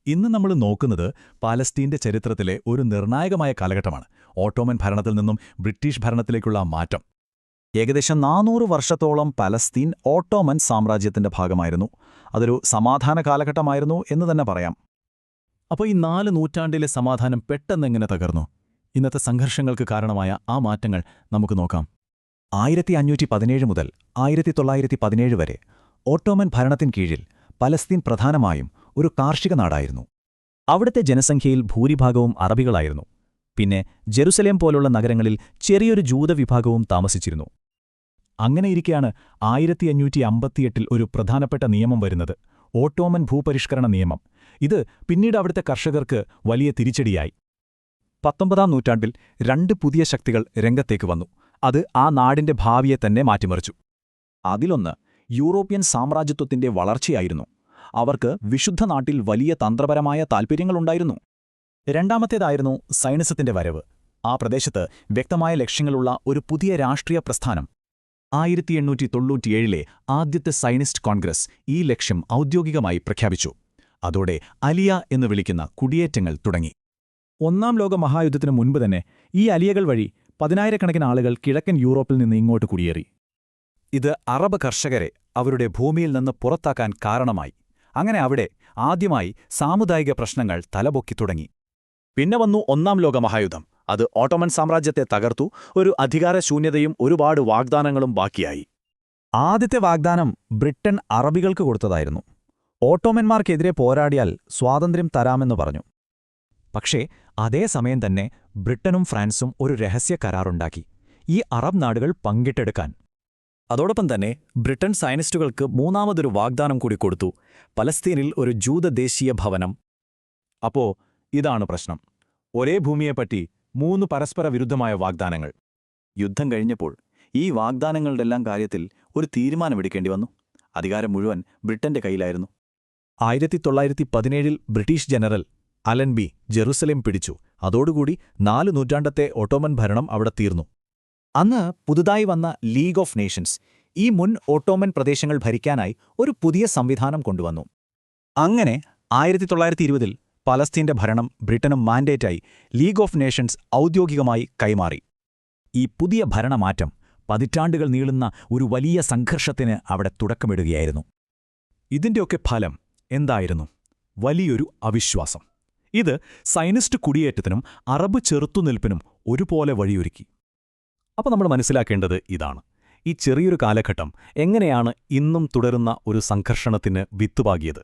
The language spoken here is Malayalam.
ഇന്ന് നമ്മൾ നോക്കുന്നത് പാലസ്തീന്റെ ചരിത്രത്തിലെ ഒരു നിർണായകമായ കാലഘട്ടമാണ്. ഓട്ടോമൻ ഭരണത്തിൽ നിന്നും ബ്രിട്ടീഷ് ഭരണത്തിലേക്കുള്ള മാറ്റം. ഏകദേശം 400 വർഷത്തോളം പലസ്തീൻ ഓട്ടോമൻ സാമ്രാജ്യത്തിന്റെ ഭാഗമായിരുന്നു. അതൊരു സമാധാന കാലഘട്ടമായിരുന്നു എന്ന് തന്നെ പറയാം. അപ്പോൾ ഈ 4 നൂറ്റാണ്ടിലെ സമാധാനം പെട്ടെന്നെങ്ങനെ തകർന്നു? ഇന്നത്തെ സംഘർഷങ്ങൾക്ക് കാരണമായ ആ മാറ്റങ്ങൾ നമുക്ക് നോക്കാം. 1517 മുതൽ 1917 വരെ ഓട്ടോമൻ ഭരണത്തിൻ കീഴിൽ പലസ്തീൻ പ്രധാനമായും ഒരു കാർഷിക നാടായിരുന്നു. അവിടുത്തെ ജനസംഖ്യയിൽ ഭൂരിഭാഗവും അറബികളായിരുന്നു. പിന്നെ ജെറുസലേം പോലുള്ള നഗരങ്ങളിൽ ചെറിയൊരു ജൂതവിഭാഗവും താമസിച്ചിരുന്നു. അങ്ങനെയിരിക്കെയാണ് 1558 ഒരു പ്രധാനപ്പെട്ട നിയമം വരുന്നത്, ഓട്ടോമൻ ഭൂപരിഷ്കരണ നിയമം. ഇത് പിന്നീട് അവിടുത്തെ കർഷകർക്ക് വലിയ തിരിച്ചടിയായി. 19-ാം നൂറ്റാണ്ടിൽ 2 പുതിയ ശക്തികൾ രംഗത്തേക്ക് വന്നു. അത് ആ നാടിന്റെ ഭാവിയെ തന്നെ മാറ്റിമറിച്ചു. അതിലൊന്ന് യൂറോപ്യൻ സാമ്രാജ്യത്വത്തിന്റെ വളർച്ചയായിരുന്നു. അവർക്ക് വിശുദ്ധ നാട്ടിൽ വലിയ തന്ത്രപരമായ താൽപ്പര്യങ്ങളുണ്ടായിരുന്നു. രണ്ടാമത്തേതായിരുന്നു സൈനിസത്തിന്റെ വരവ്. ആ പ്രദേശത്ത് വ്യക്തമായ ലക്ഷ്യങ്ങളുള്ള ഒരു പുതിയ രാഷ്ട്രീയ പ്രസ്ഥാനം. 1897 ആദ്യത്തെ സൈനിസ്റ്റ് കോൺഗ്രസ് ഈ ലക്ഷ്യം ഔദ്യോഗികമായി പ്രഖ്യാപിച്ചു. അതോടെ അലിയ എന്ന് വിളിക്കുന്ന കുടിയേറ്റങ്ങൾ തുടങ്ങി. 1-ാം ലോക മഹായുദ്ധത്തിനു മുൻപ് തന്നെ ഈ അലിയകൾ വഴി 10,000-കണക്കിന് ആളുകൾ കിഴക്കൻ യൂറോപ്പിൽ നിന്ന് ഇങ്ങോട്ട് കുടിയേറി. ഇത് അറബ് കർഷകരെ അവരുടെ ഭൂമിയിൽ നിന്ന് പുറത്താക്കാൻ കാരണമായി. അങ്ങനെ അവിടെ ആദ്യമായി സാമുദായിക പ്രശ്നങ്ങൾ തലപൊക്കി തുടങ്ങി. പിന്നെ വന്നു 1-ാം ലോക മഹായുദ്ധം. അത് ഓട്ടോമൻ സാമ്രാജ്യത്തെ തകർത്തു. ഒരു അധികാരശൂന്യതയും ഒരുപാട് വാഗ്ദാനങ്ങളും ബാക്കിയായി. ആദ്യത്തെ വാഗ്ദാനം ബ്രിട്ടൻ അറബികൾക്ക് കൊടുത്തതായിരുന്നു. ഓട്ടോമന്മാർക്കെതിരെ പോരാടിയാൽ സ്വാതന്ത്ര്യം തരാമെന്ന് പറഞ്ഞു. പക്ഷേ അതേസമയം തന്നെ ബ്രിട്ടനും ഫ്രാൻസും ഒരു രഹസ്യ കരാറുണ്ടാക്കി, ഈ അറബ് നാടുകൾ പങ്കിട്ടെടുക്കാൻ. അതോടൊപ്പം തന്നെ ബ്രിട്ടൻ സയനിസ്റ്റുകൾക്ക് മൂന്നാമതൊരു വാഗ്ദാനം കൂടി കൊടുത്തു, പലസ്തീനിൽ ഒരു ജൂതദേശീയ ഭവനം. അപ്പോ ഇതാണ് പ്രശ്നം. ഒരേ ഭൂമിയെപ്പറ്റി 3 പരസ്പര വിരുദ്ധമായ വാഗ്ദാനങ്ങൾ. യുദ്ധം കഴിഞ്ഞപ്പോൾ ഈ വാഗ്ദാനങ്ങളുടെല്ലാം കാര്യത്തിൽ ഒരു തീരുമാനമെടുക്കേണ്ടി വന്നു. അധികാരം മുഴുവൻ ബ്രിട്ടന്റെ കയ്യിലായിരുന്നു. 1917 ബ്രിട്ടീഷ് ജനറൽ അലൻബി ജെറുസലേം പിടിച്ചു. അതോടുകൂടി 4 നൂറ്റാണ്ടത്തെ ഓട്ടോമൻ ഭരണം അവിടെ തീർന്നു. അന്ന് പുതുതായി വന്ന ലീഗ് ഓഫ് നേഷൻസ് ഈ മുൻ ഓട്ടോമൻ പ്രദേശങ്ങൾ ഭരിക്കാനായി ഒരു പുതിയ സംവിധാനം കൊണ്ടുവന്നു. അങ്ങനെ 1920 പലസ്തീന്റെ ഭരണം ബ്രിട്ടനും മാൻഡേറ്റായി ലീഗ് ഓഫ് നേഷൻസ് ഔദ്യോഗികമായി കൈമാറി. ഈ പുതിയ ഭരണമാറ്റം പതിറ്റാണ്ടുകൾ നീളുന്ന ഒരു വലിയ സംഘർഷത്തിന് അവിടെ തുടക്കമിടുകയായിരുന്നു. ഇതിന്റെയൊക്കെ ഫലം എന്തായിരുന്നു? വലിയൊരു അവിശ്വാസം. ഇത് സൈനിസ്റ്റ് കുടിയേറ്റത്തിനും അറബ് ചെറുത്തുനിൽപ്പിനും ഒരുപോലെ വഴിയൊരുക്കി. അപ്പോൾ നമ്മൾ മനസ്സിലാക്കേണ്ടത് ഇതാണ്: ഈ ചെറിയൊരു കാലഘട്ടം എങ്ങനെയാണ് ഇന്നും തുടരുന്ന ഒരു സംഘർഷണത്തിന് വിത്തുപാകിയത്.